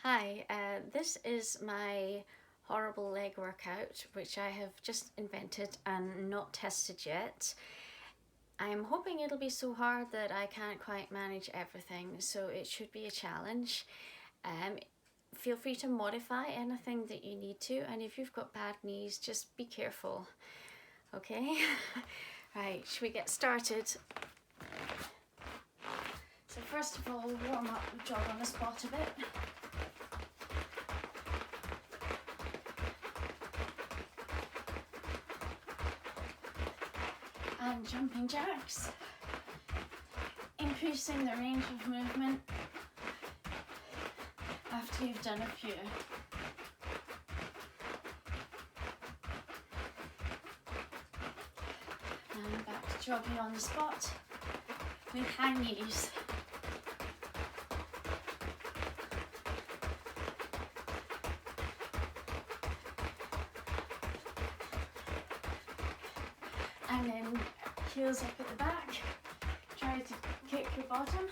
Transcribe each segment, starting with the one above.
Hi, this is my horrible leg workout, which I have just invented and not tested yet. I'm hoping it'll be so hard that I can't quite manage everything, so it should be a challenge. Um, Feel free to modify anything that you need to, and if you've got bad knees, just be careful, okay? Right, should we get started? So first of all, we'll warm up, jog on the spot a bit. And jumping jacks, increasing the range of movement after you've done a few. And back to jogging on the spot with high knees. And then heels up at the back, try to kick your bottom.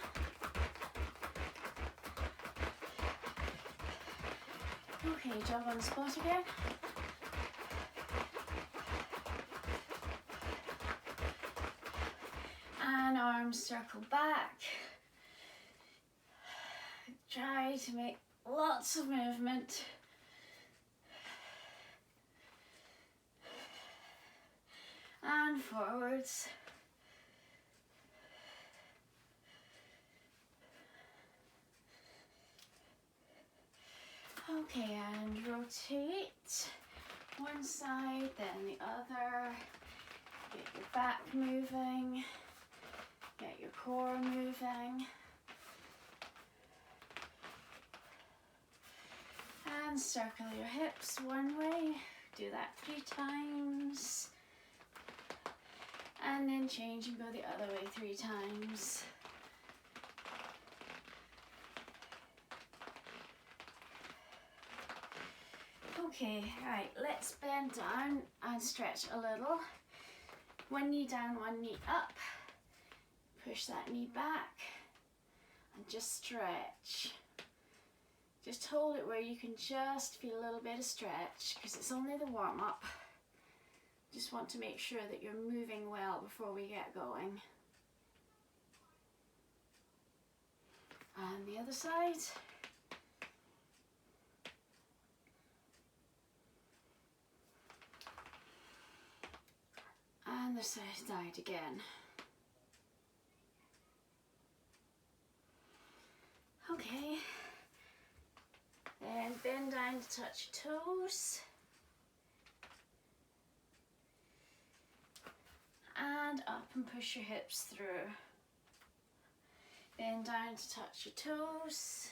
Okay, jog on the spot again. And arms circle back. Try to make lots of movement. And forwards. Okay, and rotate one side, then the other. Get your back moving, get your core moving. And circle your hips one way, do that 3 times. And then change and go the other way 3 times. Okay, right, let's bend down and stretch a little. One knee down, one knee up. Push that knee back and just stretch. Just hold it where you can just feel a little bit of stretch because it's only the warm up. Just want to make sure that you're moving well before we get going. And the other side. And the side again. Okay. Then bend down to touch your toes. And up and push your hips through. Bend down to touch your toes.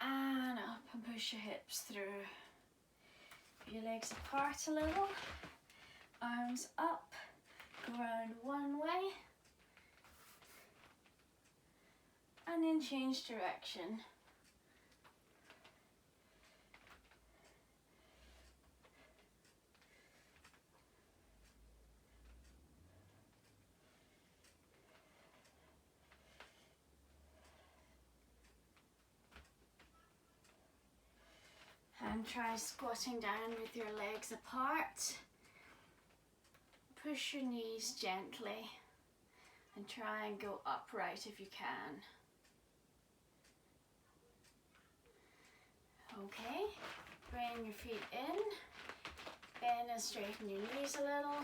And up and push your hips through. Put your legs apart a little. Arms up. Go around one way. And then change direction. And try squatting down with your legs apart. Push your knees gently and try and go upright if you can. Okay, bring your feet in, bend and straighten your knees a little,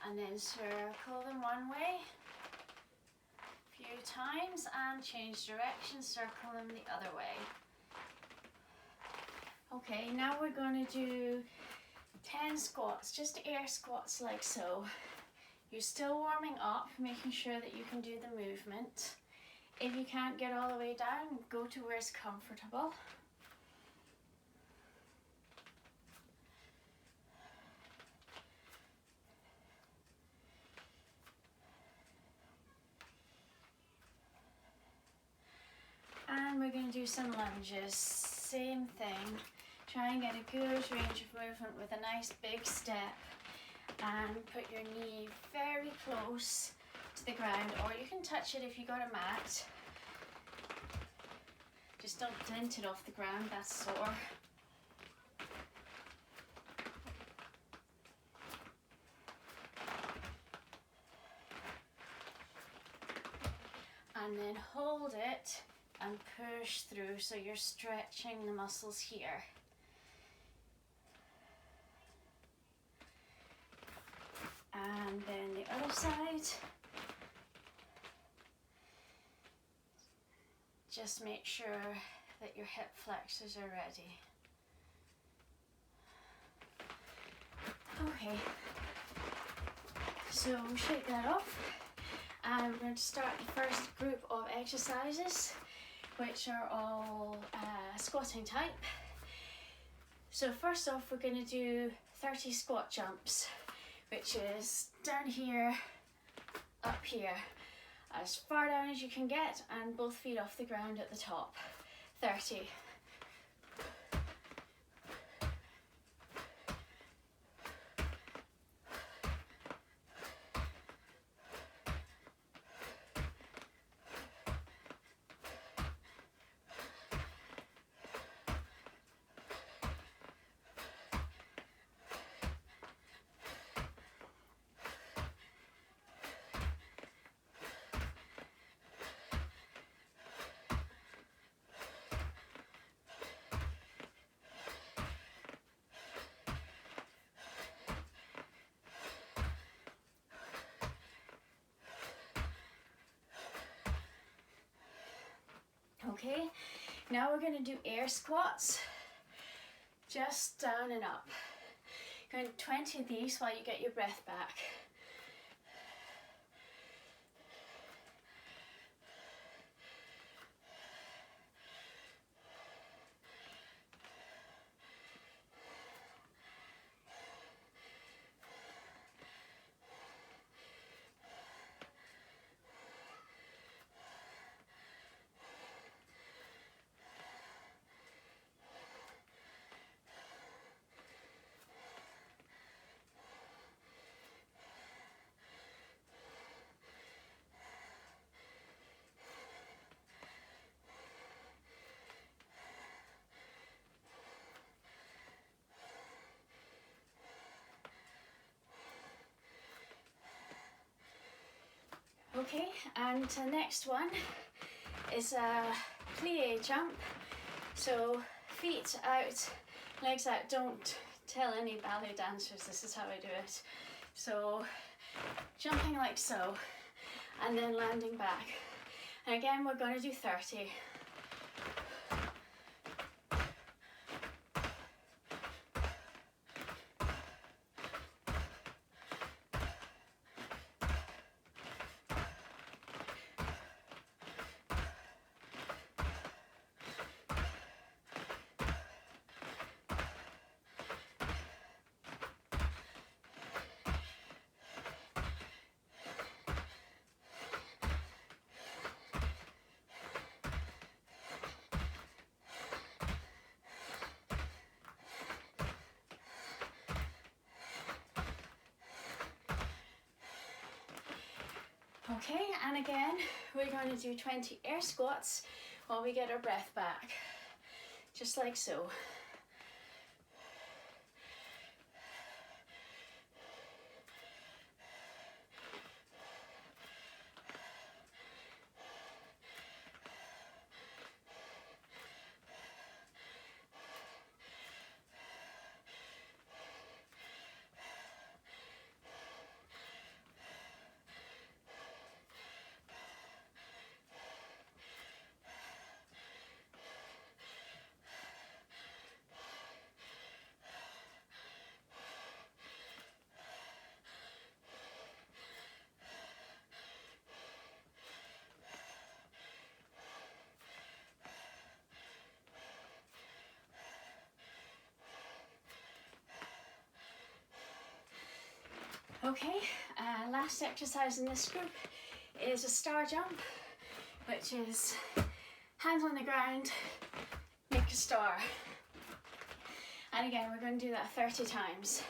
and then circle them one way a few times and change direction, circle them the other way. Okay, now we're going to do 10 squats, just air squats like so. You're still warming up, making sure that you can do the movement. If you can't get all the way down, go to where it's comfortable. And we're going to do some lunges, same thing. Try and get a good range of movement with a nice big step and put your knee very close to to the ground, or you can touch it if you got a mat. Just don't dent it off the ground, that's sore. And then hold it and push through so you're stretching the muscles here. And then the other side. Just make sure that your hip flexors are ready. Okay, so shake that off. And we're going to start the first group of exercises, which are all squatting type. So first off, we're going to do 30 squat jumps, which is down here, up here, as far down as you can get, and both feet off the ground at the top. 30. Okay, now we're going to do air squats, just down and up. Going 20 of these while you get your breath back. Okay, and the next one is a plie jump. So feet out, legs out. Don't tell any ballet dancers this is how I do it. So jumping like so, and then landing back. And again, we're going to do 30. Okay, and again, we're going to do 20 air squats while we get our breath back, just like so. Okay, last exercise in this group is a star jump, which is hands on the ground, make a star. And again, we're going to do that 30 times.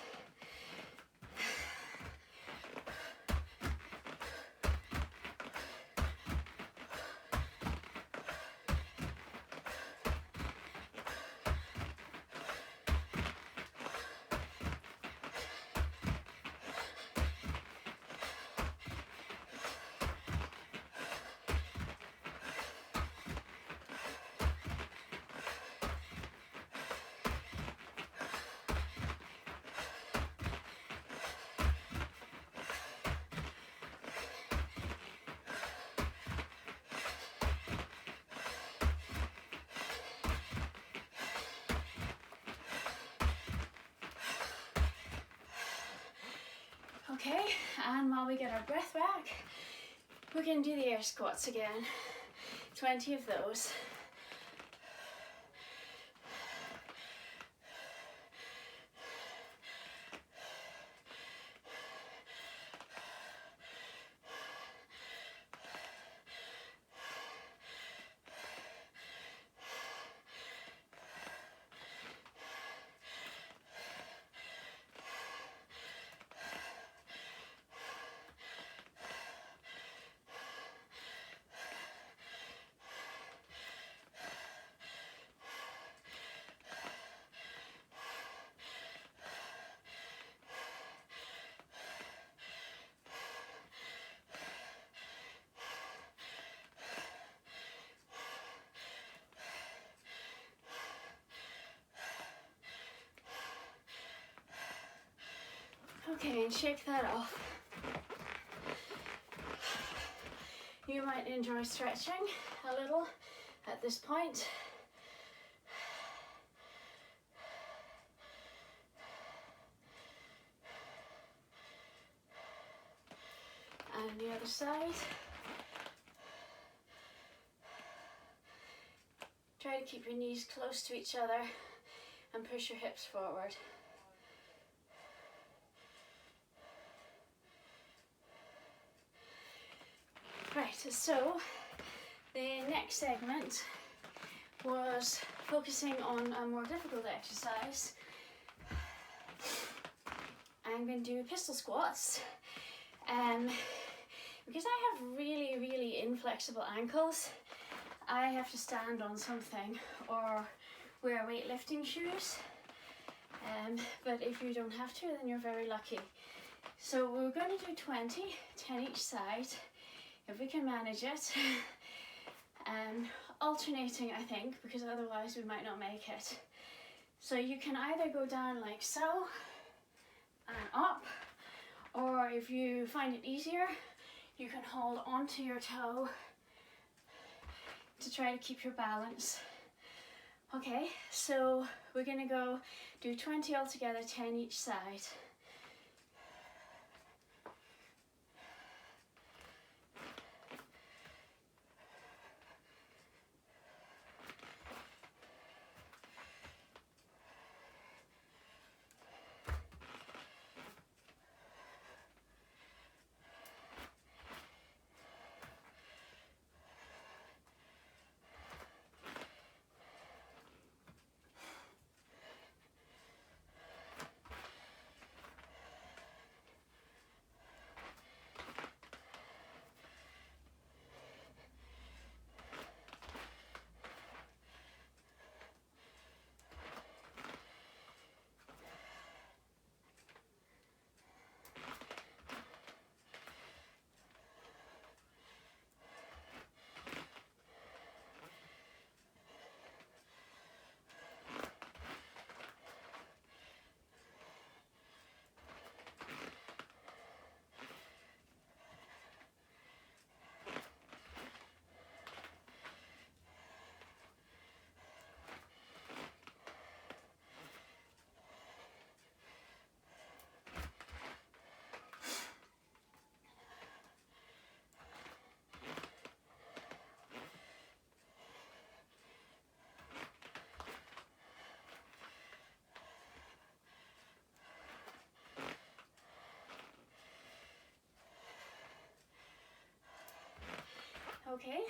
Okay, and while we get our breath back, we're going to do the air squats again. 20 of those. Okay, and shake that off. You might enjoy stretching a little at this point. And the other side. Try to keep your knees close to each other and push your hips forward. Right, so the next segment was focusing on a more difficult exercise. I'm going to do pistol squats. Because I have really inflexible ankles, I have to stand on something or wear weightlifting shoes. But if you don't have to, then you're very lucky. So we're going to do 20, 10 each side, if we can manage it. Alternating, I think, because otherwise we might not make it. So you can either go down like so and up, or if you find it easier, you can hold onto your toe to try to keep your balance. Okay, so we're gonna go do 20 altogether, 10 each side. Okay.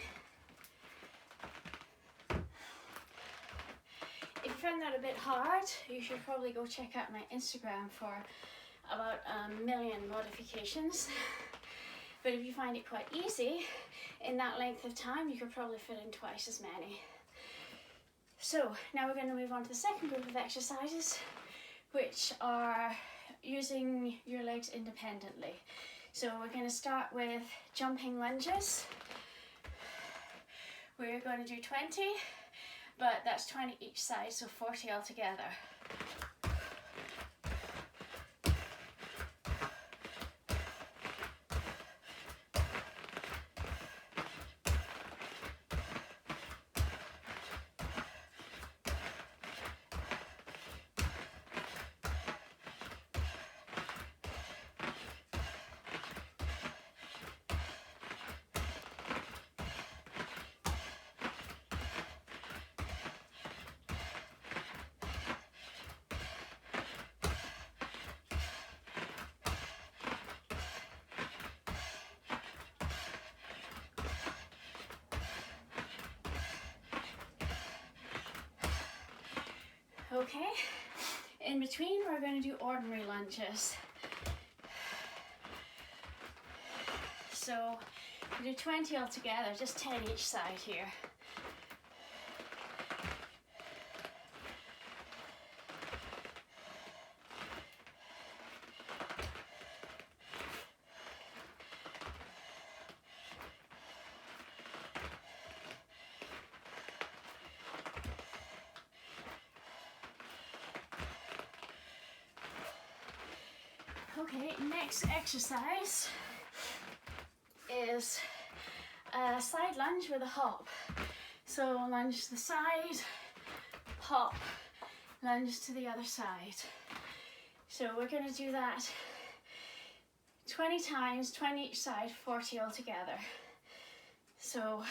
If you find that a bit hard, you should probably go check out my Instagram for about 1 million modifications. But if you find it quite easy, in that length of time, you could probably fit in twice as many. So now we're going to move on to the second group of exercises, which are using your legs independently. So we're going to start with jumping lunges. We're going to do 20, but that's 20 each side, so 40 altogether. Okay, in between we're going to do ordinary lunges. So we do 20 altogether, just 10 each side here. Okay, next exercise is a side lunge with a hop. So lunge to the side, hop, lunge to the other side. So we're going to do that 20 times, 20 each side, 40 altogether. So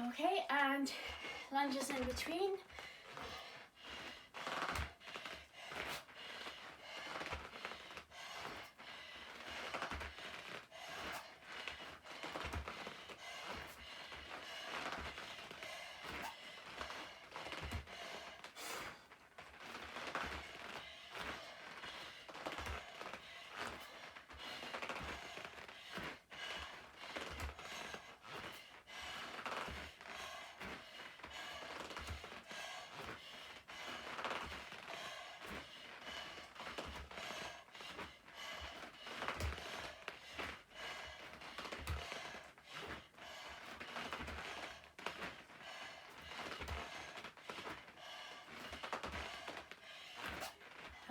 okay, and lunges in between.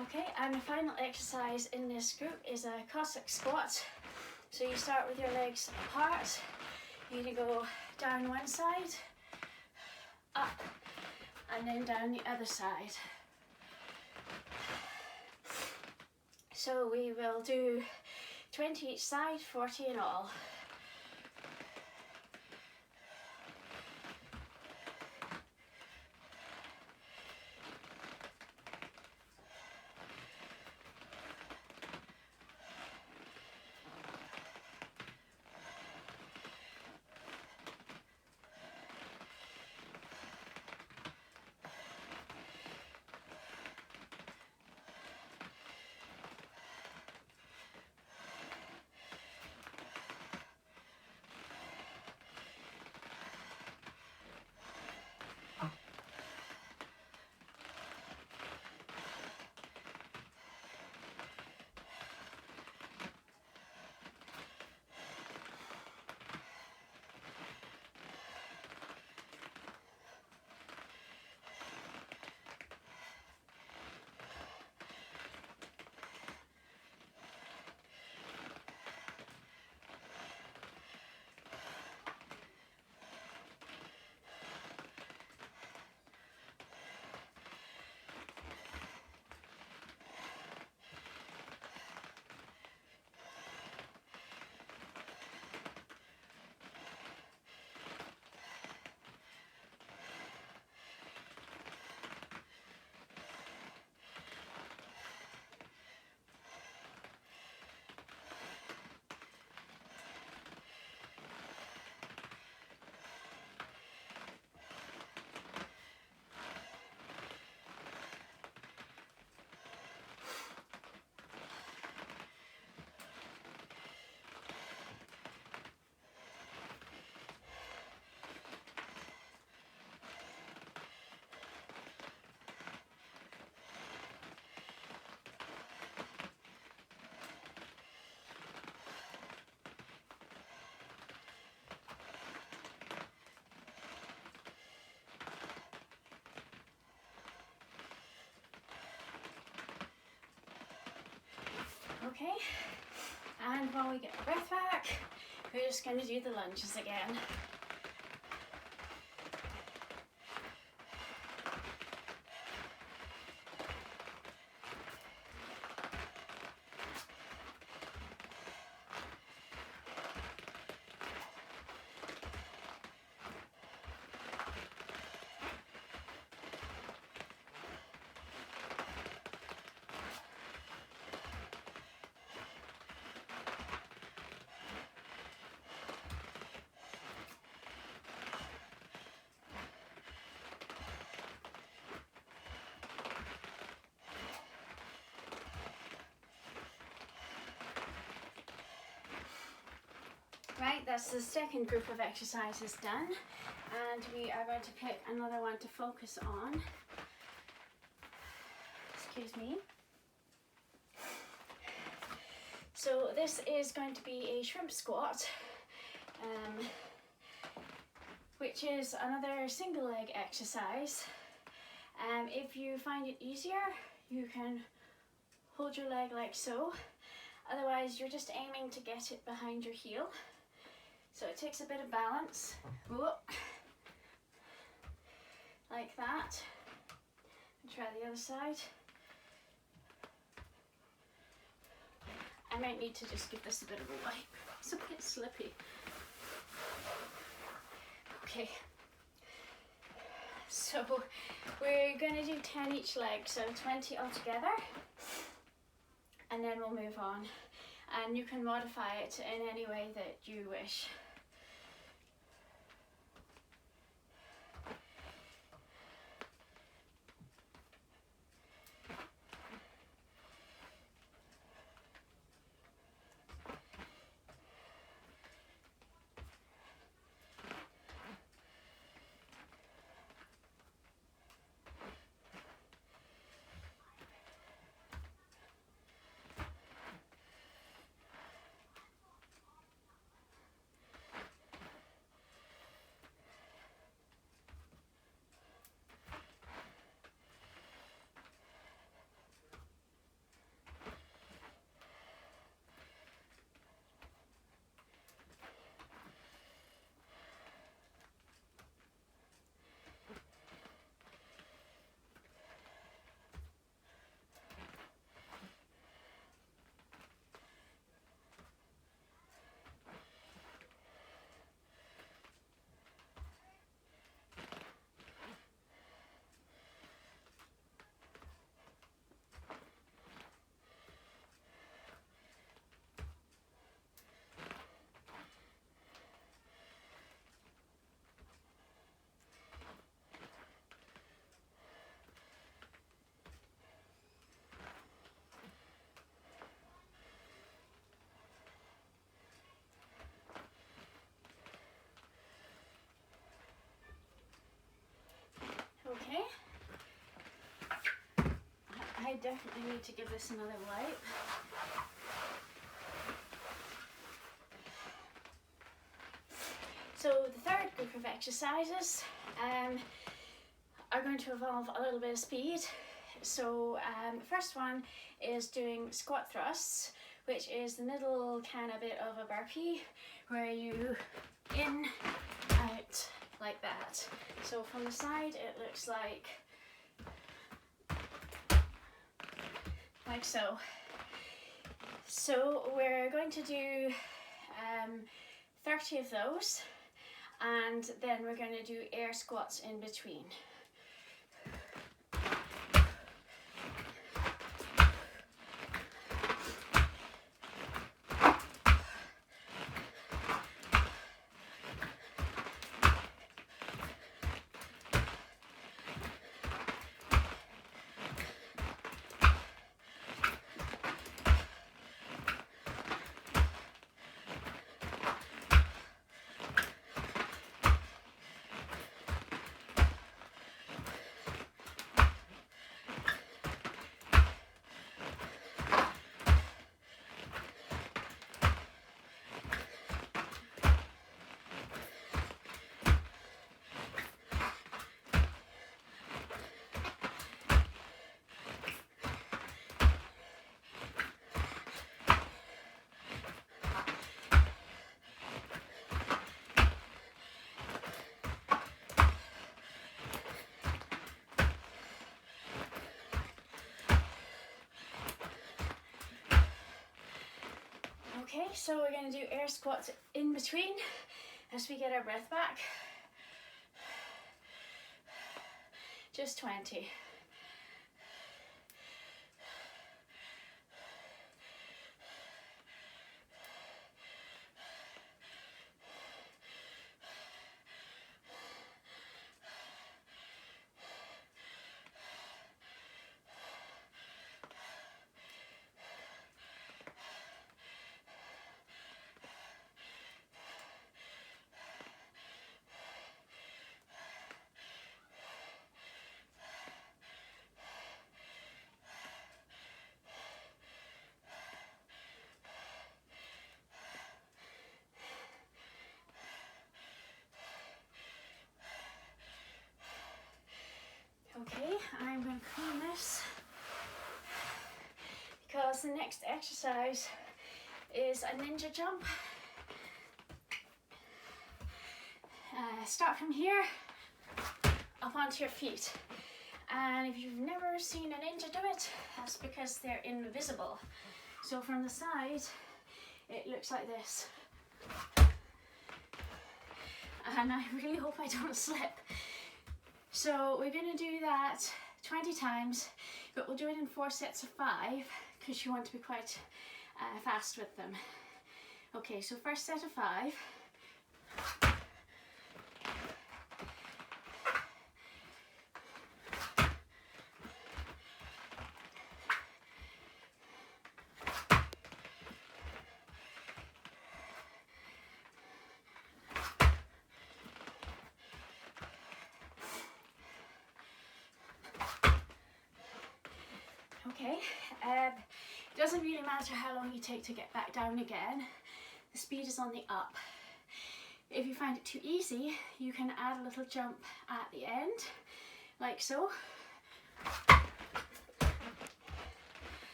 Okay, and the final exercise in this group is a Cossack squat. So you start with your legs apart. You're going to go down one side, up, and then down the other side. So we will do 20 each side, 40 in all. Okay, and while we get our breath back, we're just going to do the lunges again. Right, that's the second group of exercises done, and we are going to pick another one to focus on. Excuse me. So this is going to be a shrimp squat, which is another single leg exercise. If you find it easier, you can hold your leg like so. Otherwise, you're just aiming to get it behind your heel. So it takes a bit of balance. Whoa. Like that. And try the other side. I might need to just give this a bit of a wipe. It's a bit slippy. Okay. So we're going to do 10 each leg, so 20 altogether. And then we'll move on. And you can modify it in any way that you wish. Okay. I definitely need to give this another wipe. So the third group of exercises are going to involve a little bit of speed. So first one is doing squat thrusts, which is the middle kind of bit of a burpee where you in, out, like that. So from the side it looks like so. So we're going to do 30 of those, and then we're going to do air squats in between. Okay, so we're going to do air squats in between as we get our breath back. Just 20. Okay, I'm going to clean this because the next exercise is a ninja jump. Start from here up onto your feet, and if you've never seen a ninja do it, that's because they're invisible. So from the side it looks like this, and I really hope I don't slip. So we're going to do that 20 times, but we'll do it in 4 sets of 5 because you want to be quite fast with them. Okay, so first set of 5. Okay, it doesn't really matter how long you take to get back down again. The speed is on the up. If you find it too easy, you can add a little jump at the end, like so.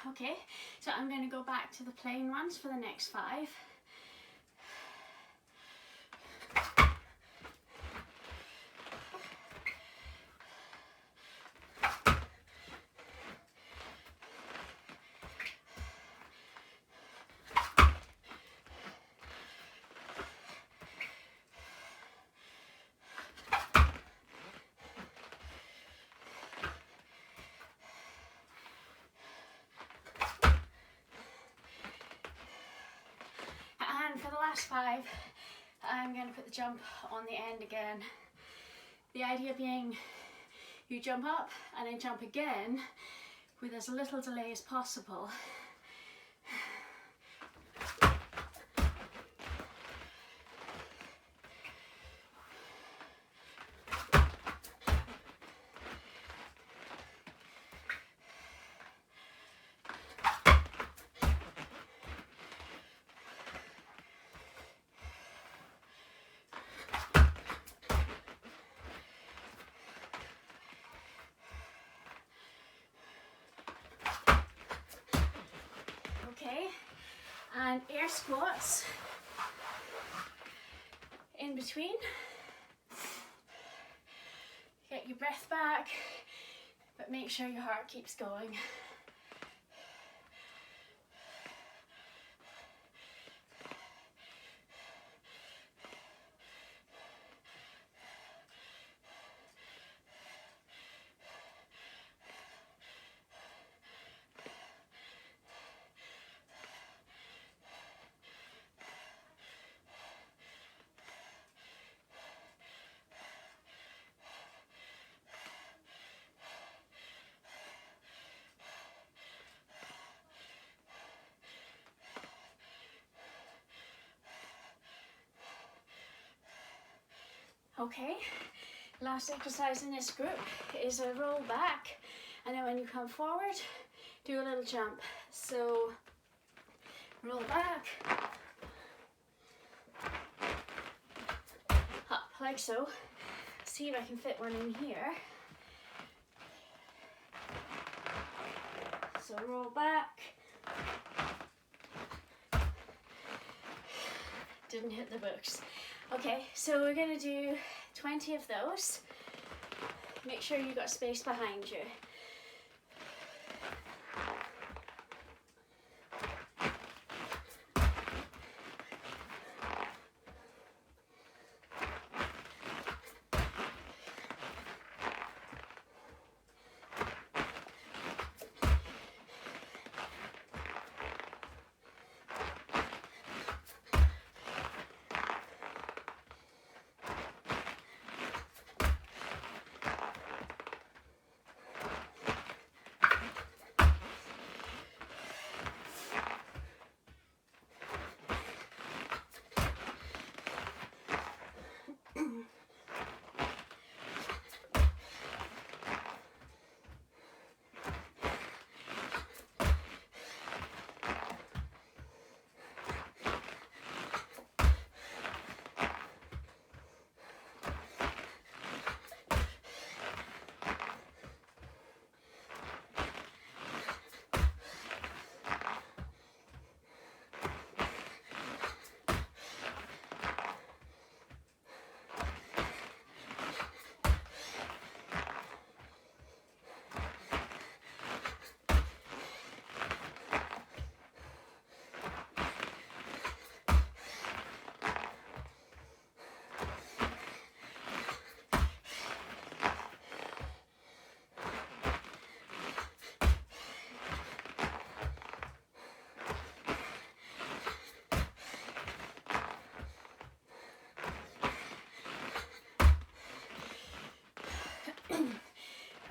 Okay, so I'm going to go back to the plain ones for the next 5. And for the last 5, I'm going to put the jump on the end again. The idea being you jump up and then jump again with as little delay as possible. Okay, and air squats in between. Get your breath back, but make sure your heart keeps going. Okay, last exercise in this group is a roll back, and then when you come forward, do a little jump. So roll back, like so. See if I can fit one in here. So roll back. Didn't hit the books. Okay, so we're gonna do 20 of those. Make sure you got space behind you.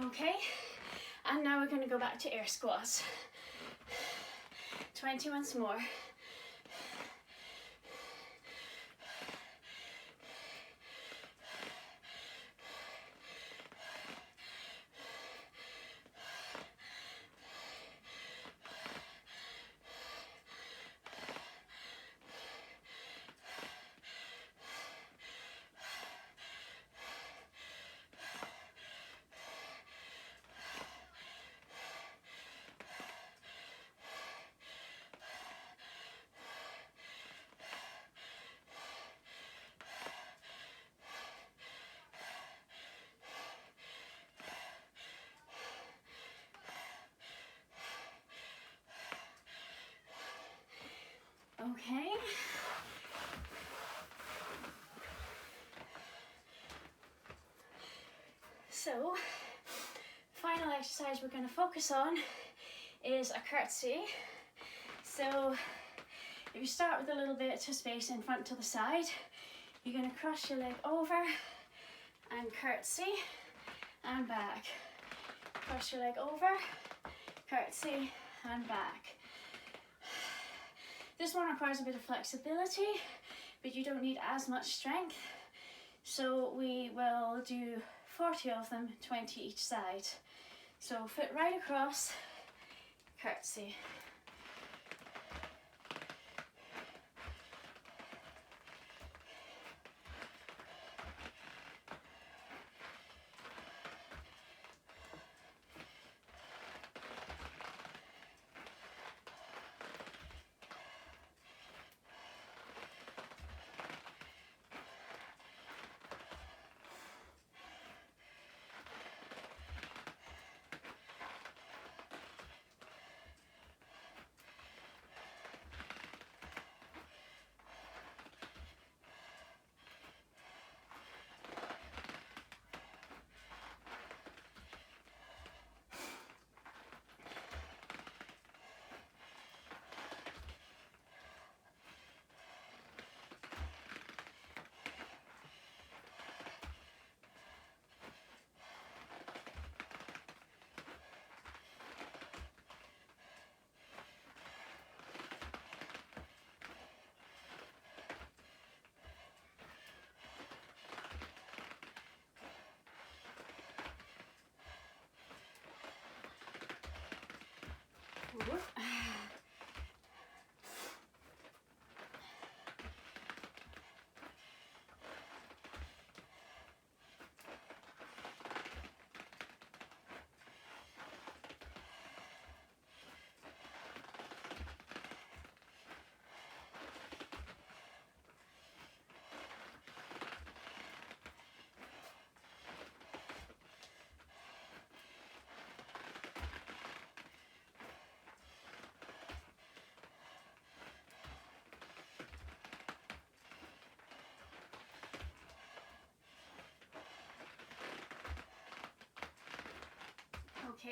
Okay, and now we're going to go back to air squats. 20 once more. Okay. So, final exercise we're going to focus on is a curtsy. So, if you start with a little bit of space in front to the side, you're going to cross your leg over and curtsy and back. Cross your leg over, curtsy and back. This one requires a bit of flexibility, but you don't need as much strength. So we will do 40 of them, 20 each side. So foot right across, curtsy.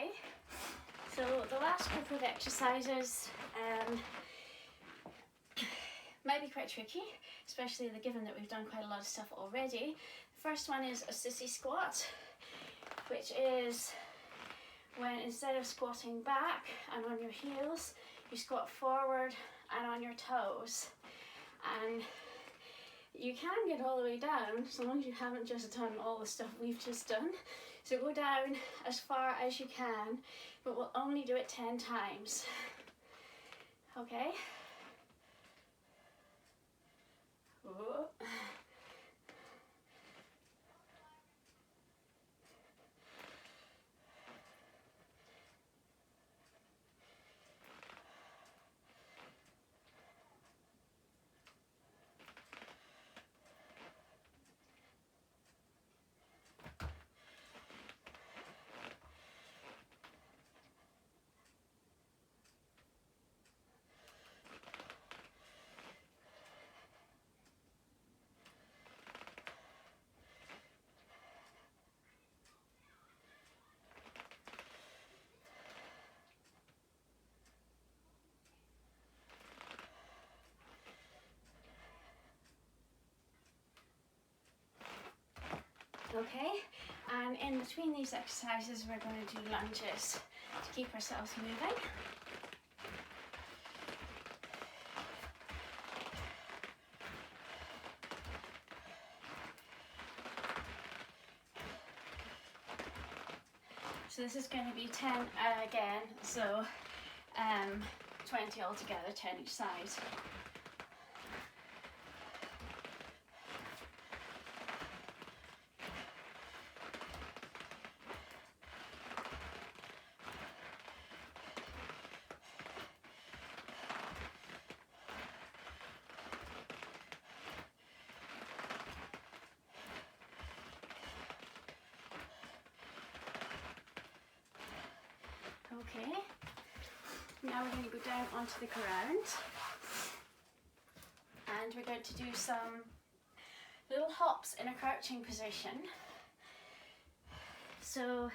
Okay, so the last group of exercises might be quite tricky, especially given that we've done quite a lot of stuff already. The first one is a sissy squat, which is when instead of squatting back and on your heels, you squat forward and on your toes. And you can get all the way down as long as you haven't just done all the stuff we've just done. So go down as far as you can, but we'll only do it 10 times. Okay? Whoa. Okay, and in between these exercises we're going to do lunges to keep ourselves moving. So this is going to be 10 again, so 20 altogether, 10 each side. Okay, now we're going to go down onto the ground and we're going to do some little hops in a crouching position. So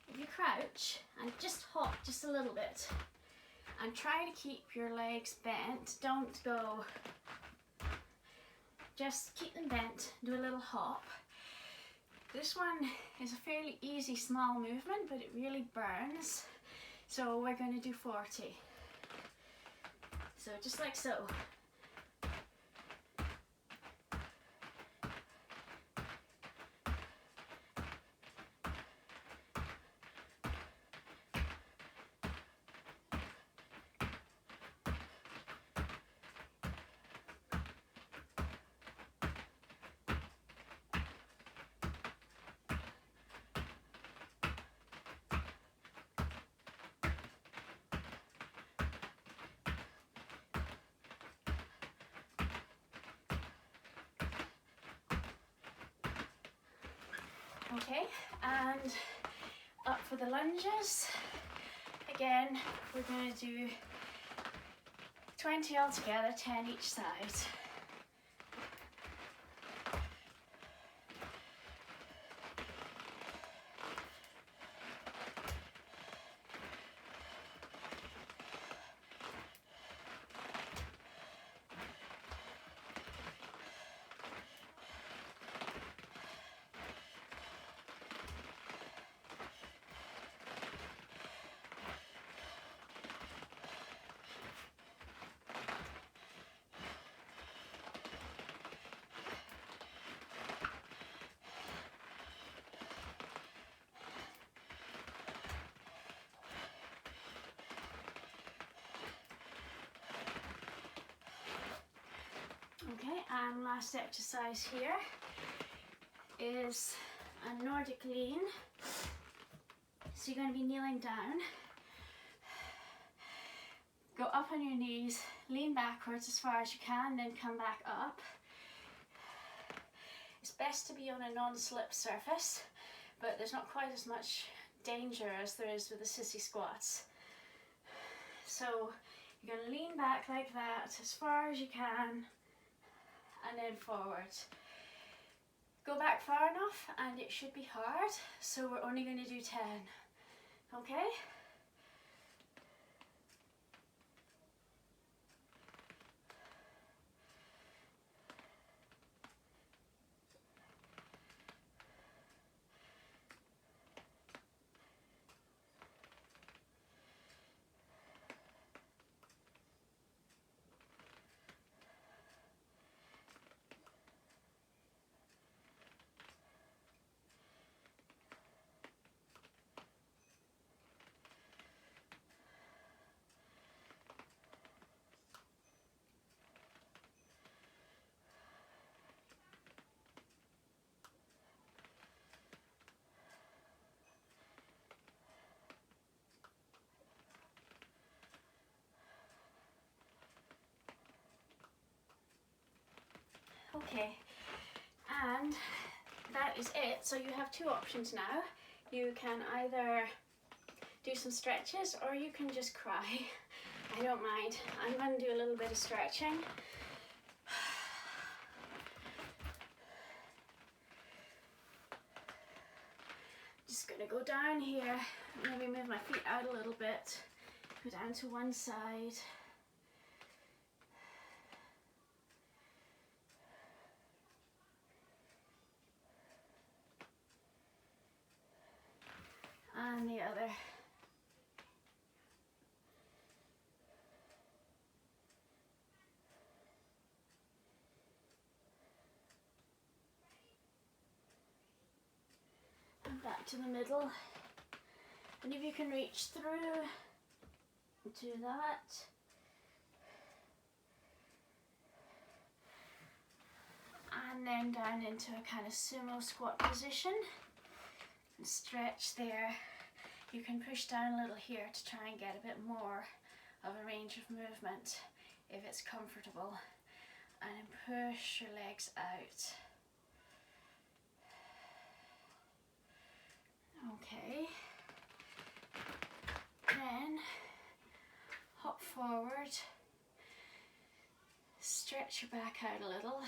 if you crouch and just hop just a little bit and try to keep your legs bent, don't go, just keep them bent, do a little hop. This one is a fairly easy small movement, but it really burns. So we're going to do 40. So just like so. Okay, and up for the lunges. Again, we're going to do 20 altogether, 10 each side. Okay, and last exercise here is a Nordic lean. So you're going to be kneeling down, go up on your knees, lean backwards as far as you can, then come back up. It's best to be on a non-slip surface, but there's not quite as much danger as there is with the sissy squats. So you're going to lean back like that as far as you can, and then forward. Go back far enough and it should be hard, so we're only going to do 10. Okay? Okay, and that is it. So you have two options now. You can either do some stretches or you can just cry. I don't mind. I'm going to do a little bit of stretching. Just going to go down here, maybe move my feet out a little bit, go down to one side. And the other. And back to the middle. And if you can reach through, do that. And then down into a kind of sumo squat position. And stretch there. You can push down a little here to try and get a bit more of a range of movement if it's comfortable. And then push your legs out. Okay. Then hop forward. Stretch your back out a little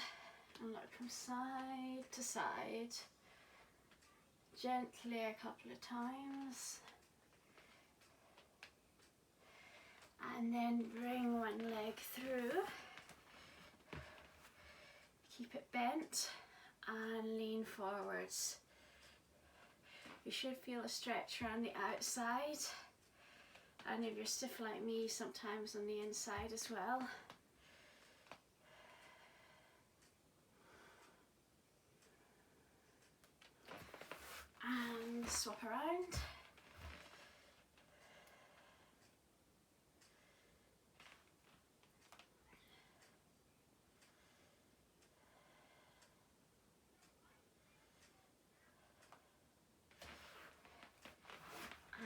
and look from side to side. Gently a couple of times. And then bring one leg through. Keep it bent and lean forwards. You should feel a stretch around the outside. And if you're stiff like me, sometimes on the inside as well. And swap around.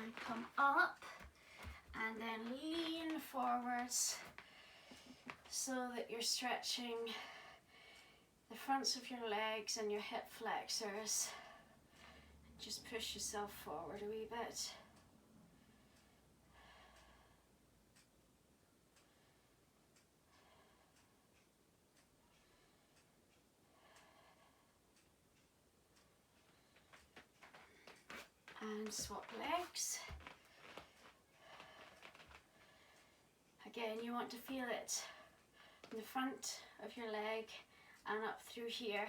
And come up and then lean forwards so that you're stretching the fronts of your legs and your hip flexors. Just push yourself forward a wee bit. And swap legs. Again, you want to feel it in the front of your leg and up through here.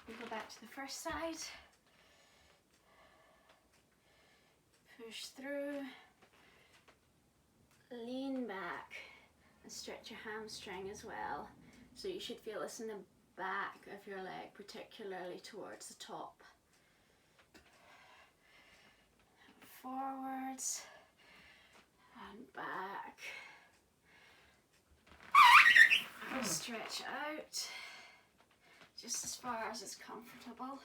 We go back to the first side. Push through. Lean back and stretch your hamstring as well. So you should feel this in the back of your leg, particularly towards the top. Forwards and back. And stretch out just as far as it's comfortable.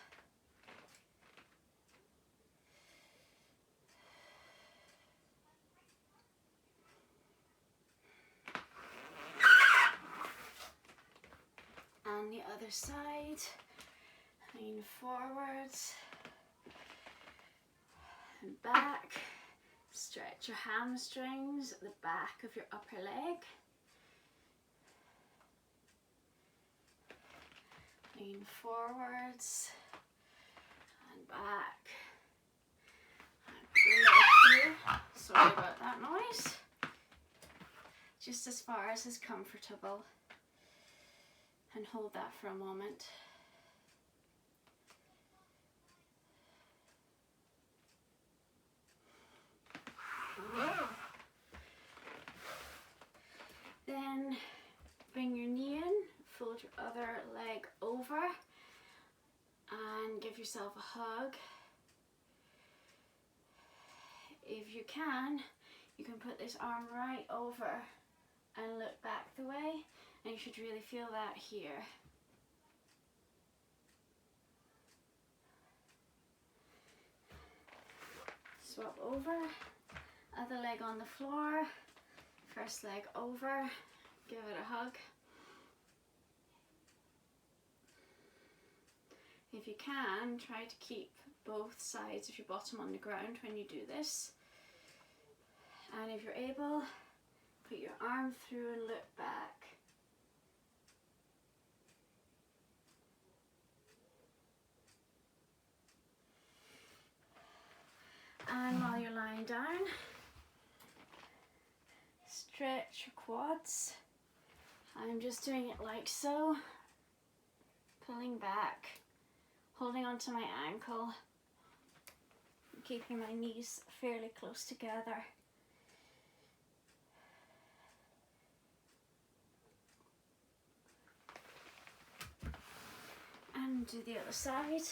And the other side, lean forwards and back, Stretch your hamstrings at the back of your upper leg. Lean forwards and back. And pull your leg through. Sorry about that noise. Just as far as is comfortable. And hold that for a moment. Then bring your knee in, fold your other leg over and give yourself a hug. If you can put this arm right over and look back the way, and you should really feel that here. Swap over, other leg on the floor, first leg over, give it a hug. If you can, try to keep both sides of your bottom on the ground when you do this. And if you're able, put your arm through and look back. And while you're lying down, stretch your quads. I'm just doing it like so, pulling back, holding onto my ankle, keeping my knees fairly close together. And do the other side.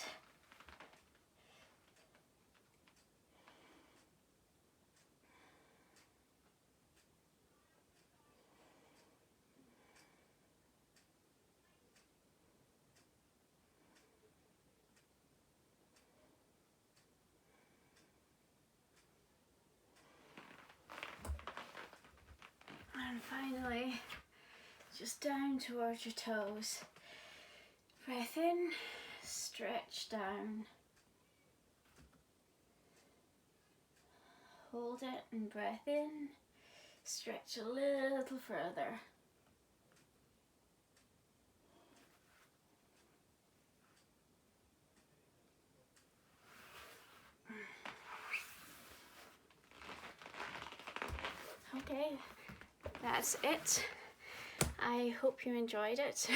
And finally, just down towards your toes. Breath in, stretch down. Hold it and breath in, stretch a little further. Okay, that's it. I hope you enjoyed it.